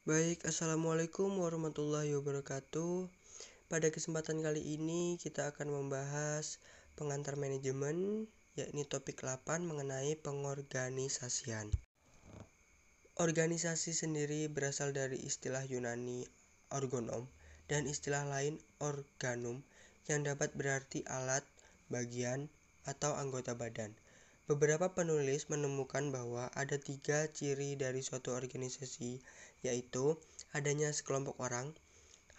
Baik, Assalamualaikum warahmatullahi wabarakatuh. Pada kesempatan kali ini kita akan membahas pengantar manajemen, yakni topik 8 mengenai pengorganisasian. Organisasi sendiri berasal dari istilah Yunani organon dan istilah lain organum yang dapat berarti alat, bagian, atau anggota badan. Beberapa penulis menemukan bahwa ada 3 ciri dari suatu organisasi, yaitu adanya sekelompok orang,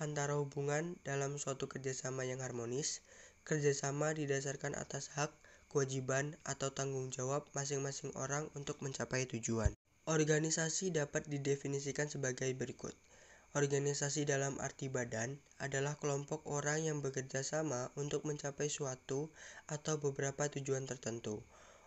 antara hubungan dalam suatu kerjasama yang harmonis, kerjasama didasarkan atas hak, kewajiban, atau tanggung jawab masing-masing orang untuk mencapai tujuan. Organisasi dapat didefinisikan sebagai berikut. Organisasi dalam arti badan adalah kelompok orang yang bekerja sama untuk mencapai suatu atau beberapa tujuan tertentu.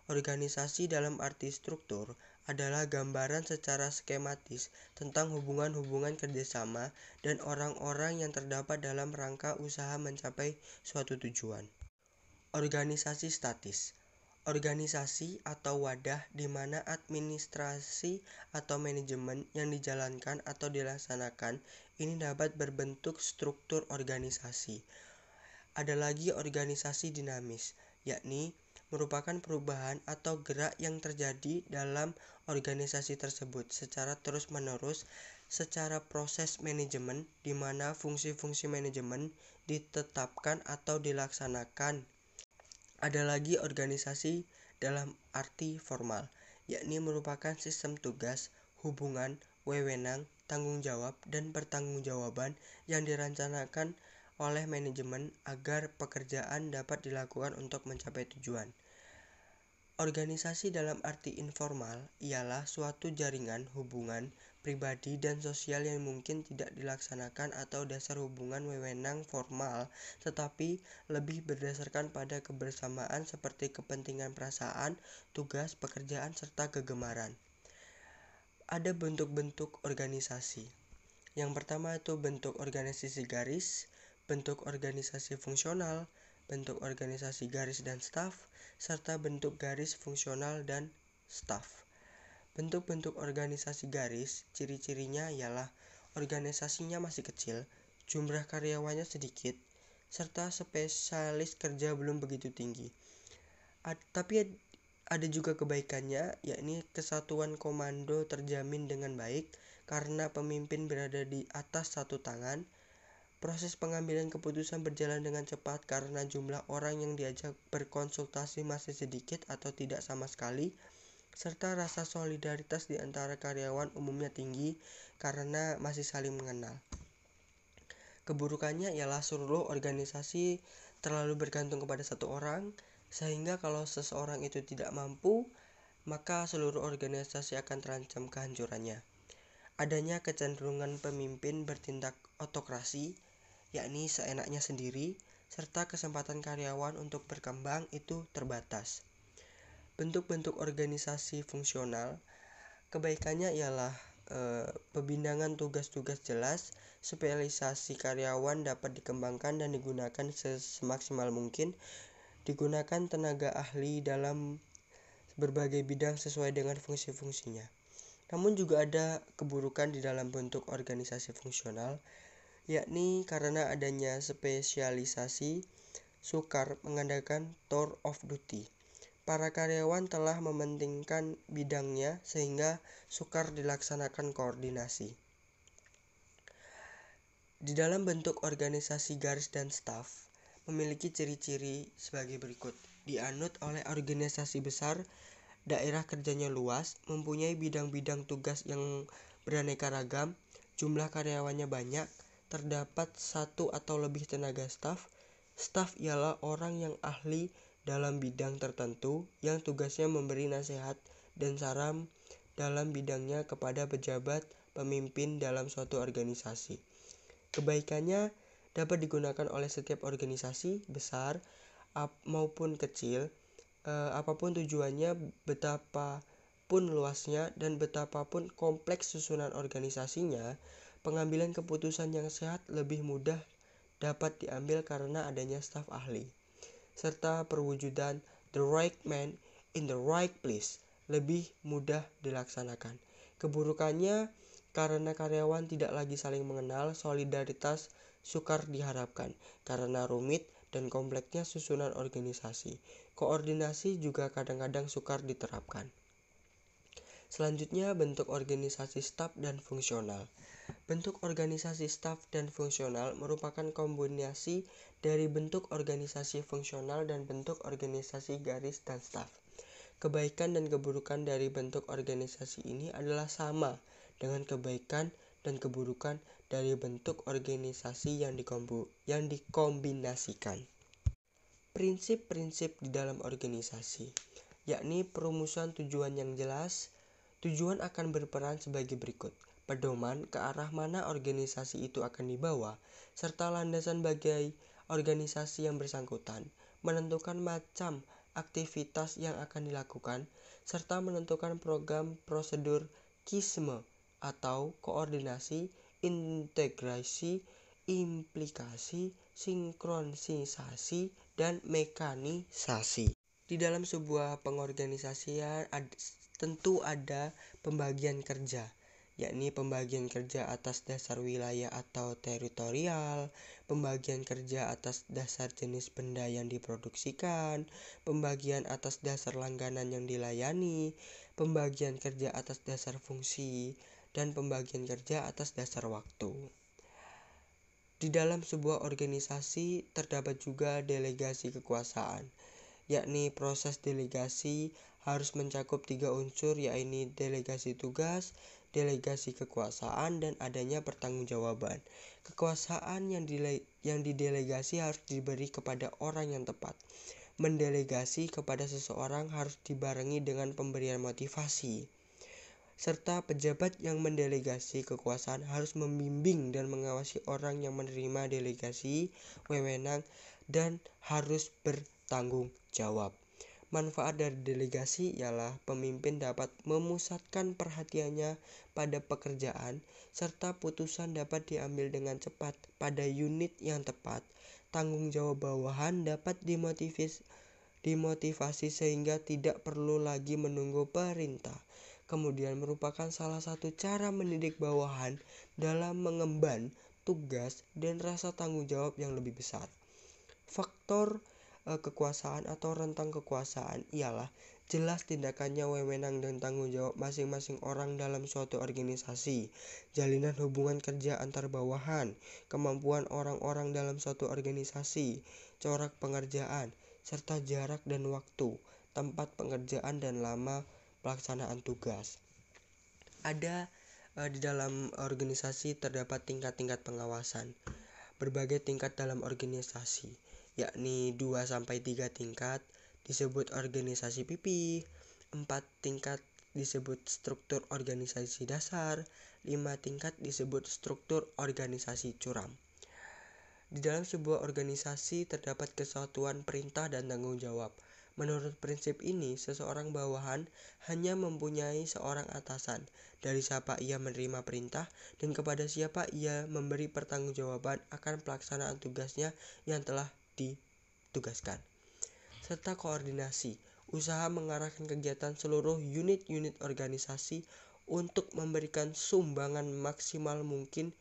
Organisasi dalam arti struktur adalah gambaran secara skematis tentang hubungan-hubungan kerjasama dan orang-orang yang terdapat dalam rangka usaha mencapai suatu tujuan. Organisasi statis. Organisasi atau wadah di mana administrasi atau manajemen yang dijalankan atau dilaksanakan ini dapat berbentuk struktur organisasi. Ada lagi organisasi dinamis, yakni merupakan perubahan atau gerak yang terjadi dalam organisasi tersebut secara terus-menerus secara proses manajemen di mana fungsi-fungsi manajemen ditetapkan atau dilaksanakan. Ada lagi organisasi dalam arti formal, yakni merupakan sistem tugas, hubungan, wewenang, tanggung jawab, dan pertanggungjawaban yang direncanakan oleh manajemen agar pekerjaan dapat dilakukan untuk mencapai tujuan. Organisasi dalam arti informal ialah suatu jaringan hubungan pribadi dan sosial yang mungkin tidak dilaksanakan atau dasar hubungan wewenang formal, tetapi lebih berdasarkan pada kebersamaan seperti kepentingan perasaan, tugas, pekerjaan, serta kegemaran. Ada bentuk-bentuk organisasi. Yang pertama itu bentuk organisasi garis, bentuk organisasi fungsional, bentuk organisasi garis dan staf, serta bentuk garis fungsional dan staf. Bentuk-bentuk organisasi garis, ciri-cirinya ialah organisasinya masih kecil, jumlah karyawannya sedikit, serta spesialis kerja belum begitu tinggi. Tapi ada juga kebaikannya, yakni kesatuan komando terjamin dengan baik karena pemimpin berada di atas satu tangan. Proses pengambilan keputusan berjalan dengan cepat karena jumlah orang yang diajak berkonsultasi masih sedikit atau tidak sama sekali, serta rasa solidaritas di antara karyawan umumnya tinggi karena masih saling mengenal. Keburukannya ialah seluruh organisasi terlalu bergantung kepada satu orang, sehingga kalau seseorang itu tidak mampu, maka seluruh organisasi akan terancam kehancurannya. Adanya kecenderungan pemimpin bertindak otokrasi, yakni seenaknya sendiri, serta kesempatan karyawan untuk berkembang itu terbatas. Bentuk-bentuk organisasi fungsional, kebaikannya ialah pembinaan tugas-tugas jelas, spesialisasi karyawan dapat dikembangkan dan digunakan semaksimal mungkin, digunakan tenaga ahli dalam berbagai bidang sesuai dengan fungsi-fungsinya. Namun juga ada keburukan di dalam bentuk organisasi fungsional, yakni karena adanya spesialisasi, sukar mengadakan tour of duty. Para karyawan telah mementingkan bidangnya sehingga sukar dilaksanakan koordinasi. Di dalam bentuk organisasi garis dan staf memiliki ciri-ciri sebagai berikut. Dianut oleh organisasi besar, daerah kerjanya luas, mempunyai bidang-bidang tugas yang beraneka ragam, jumlah karyawannya banyak, terdapat satu atau lebih tenaga staf. Staf ialah orang yang ahli dalam bidang tertentu yang tugasnya memberi nasihat dan saran dalam bidangnya kepada pejabat pemimpin dalam suatu organisasi. Kebaikannya dapat digunakan oleh setiap organisasi besar maupun kecil, apapun tujuannya, betapapun luasnya dan betapapun kompleks susunan organisasinya, pengambilan keputusan yang sehat lebih mudah dapat diambil karena adanya staf ahli, serta perwujudan the right man in the right place lebih mudah dilaksanakan. Keburukannya Karena karyawan tidak lagi saling mengenal, solidaritas sukar diharapkan. Karena rumit dan kompleksnya susunan organisasi, koordinasi juga kadang-kadang sukar diterapkan. Selanjutnya, bentuk organisasi staf dan fungsional. Bentuk organisasi staf dan fungsional merupakan kombinasi dari bentuk organisasi fungsional dan bentuk organisasi garis dan staf. Kebaikan dan keburukan dari bentuk organisasi ini adalah sama dengan kebaikan dan keburukan dari bentuk organisasi yang dikombinasikan. Prinsip-prinsip di dalam organisasi, yakni perumusan tujuan yang jelas. Tujuan akan berperan sebagai berikut: pedoman ke arah mana organisasi itu akan dibawa, serta landasan bagi organisasi yang bersangkutan, menentukan macam aktivitas yang akan dilakukan, serta menentukan program prosedur kisme atau koordinasi, integrasi, implikasi, sinkronisasi, dan mekanisasi. Di dalam sebuah pengorganisasian tentu ada pembagian kerja, yakni pembagian kerja atas dasar wilayah atau teritorial, pembagian kerja atas dasar jenis benda yang diproduksikan, pembagian atas dasar langganan yang dilayani, pembagian kerja atas dasar fungsi, dan pembagian kerja atas dasar waktu. Di dalam sebuah organisasi terdapat juga delegasi kekuasaan, yakni proses delegasi harus mencakup 3 unsur, yaitu delegasi tugas, delegasi kekuasaan, dan adanya pertanggungjawaban. Kekuasaan yang didelegasi harus diberi kepada orang yang tepat. Mendelegasi kepada seseorang harus dibarengi dengan pemberian motivasi. Serta pejabat yang mendelegasi kekuasaan harus membimbing dan mengawasi orang yang menerima delegasi wewenang dan harus bertanggung jawab. Manfaat dari delegasi ialah pemimpin dapat memusatkan perhatiannya pada pekerjaan, serta putusan dapat diambil dengan cepat pada unit yang tepat. Tanggung jawab bawahan dapat dimotivasi sehingga tidak perlu lagi menunggu perintah. Kemudian merupakan salah satu cara mendidik bawahan dalam mengemban tugas dan rasa tanggung jawab yang lebih besar. Faktor kekuasaan atau rentang kekuasaan ialah jelas tindakannya, wewenang, dan tanggung jawab masing-masing orang dalam suatu organisasi, jalinan hubungan kerja antar bawahan, kemampuan orang-orang dalam suatu organisasi, corak pengerjaan, serta jarak dan waktu, tempat pengerjaan, dan lama pelaksanaan tugas. Di dalam organisasi terdapat tingkat-tingkat pengawasan. Berbagai tingkat dalam organisasi, yakni 2-3 tingkat disebut organisasi pipi, 4 tingkat disebut struktur organisasi dasar, 5 tingkat disebut struktur organisasi curam. Di dalam sebuah organisasi terdapat kesatuan perintah dan tanggung jawab. Menurut prinsip ini, seseorang bawahan hanya mempunyai seorang atasan, dari siapa ia menerima perintah dan kepada siapa ia memberi pertanggungjawaban akan pelaksanaan tugasnya yang telah ditugaskan. Serta koordinasi, usaha mengarahkan kegiatan seluruh unit-unit organisasi untuk memberikan sumbangan maksimal mungkin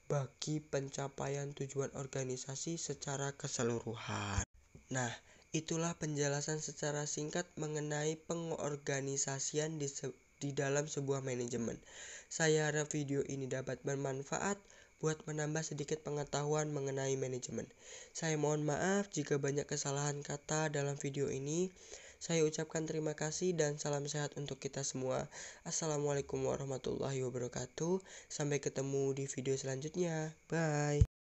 bagi pencapaian tujuan organisasi secara keseluruhan. Nah, itulah penjelasan secara singkat mengenai pengorganisasian di dalam sebuah manajemen. Saya harap video ini dapat bermanfaat buat menambah sedikit pengetahuan mengenai manajemen. Saya mohon maaf jika banyak kesalahan kata dalam video ini. Saya ucapkan terima kasih dan salam sehat untuk kita semua. Assalamualaikum warahmatullahi wabarakatuh. Sampai ketemu di video selanjutnya. Bye.